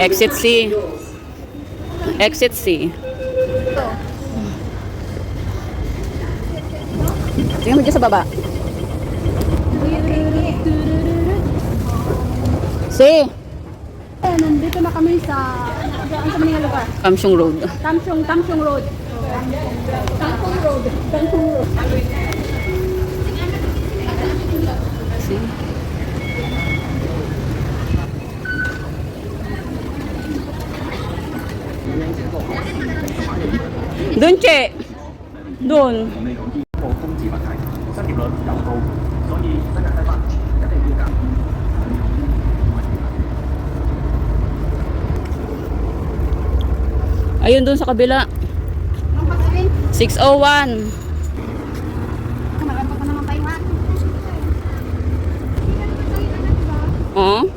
Exit C. Exit C. Tingnan mo dyan sa baba. C. Nandito na kami sa Manila lugar. Kamsyong Road. Tamsyong Road. Tamsyong Road. C. Doon, Che. Doon. 個工字問題，失業率又高，所以新人計劃一定要減。 Ayun doon sa kabila. 601. Marami pa naman tayo ha. Oh.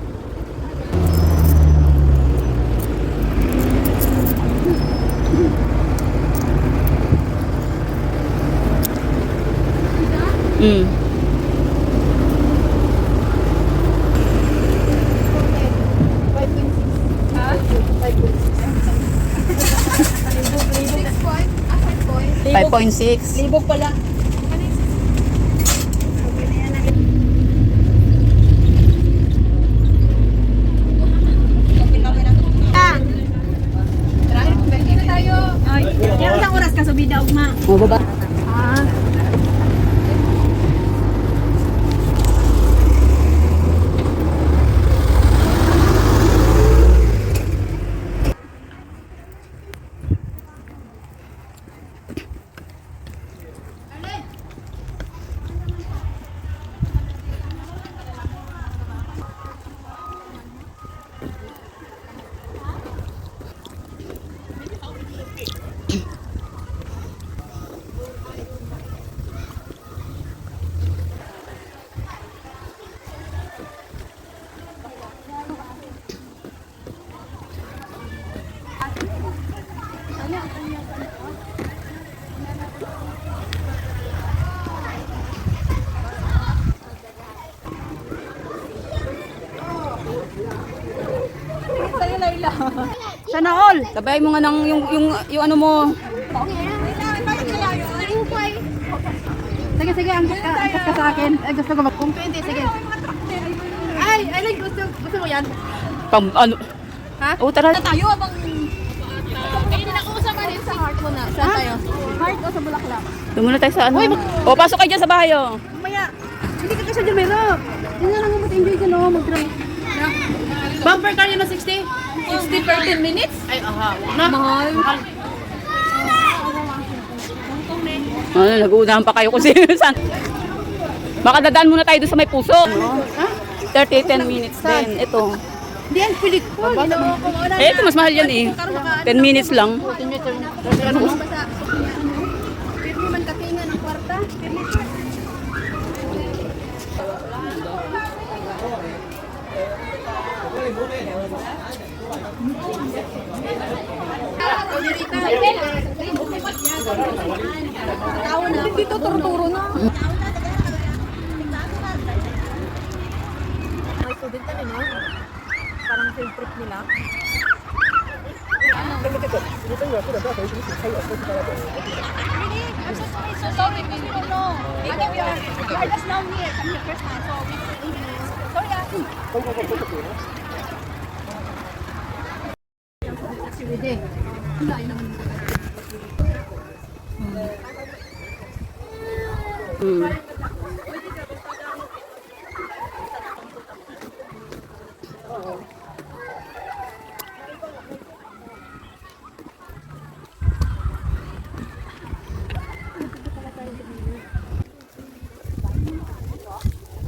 Mm. $5.6. Libog pala. Ilang isang oras ka sa bida, ugma? Oh, baba. Sana all. Sabay mo nga ng yung ano mo. Sige, angkat ka sa akin. Ay, gusto ko kung 20, sige. Ay, like, gusto mo yan? Pam, ano? Ha? Oh, tara. Tayo abang... Kaya nag-uusap ka rin sa heart mo na. Saan tayo? Heart o sa Bulaklak? Doon muna tayo sa ano. Oh, pasok kayo dyan sa bahay, oh. Mamaya, hindi ka kasi dyan, Mero. Yun na lang mo mag-enjoy dyan, oh. Mag-try. Bumper car yun na 60? 60 per 10 minutes? Ay, aha. Na? Mahal. Ano, nag-uunahan pa kayo kung sino saan. Baka dadaan muna tayo doon sa may puso. Ha? 10 minutes din. Ito. Hindi yan, pilit ko. Eh, ito mas mahal yan eh. 10 minutes lang. Pirmi man katingan ang kwarta. Pirmi ka. Dito turo-turo na. May student kami, no? Parang field trip nila. So sorry, we don't know. Maybe we are just now here. Come here first time, so we sorry. Activity. Wala yun naman.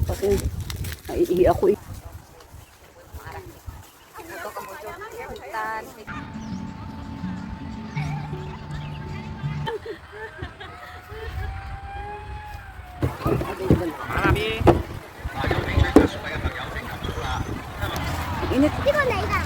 Kasi, naiihi ako eh. Init. Hindi ko na ikaw.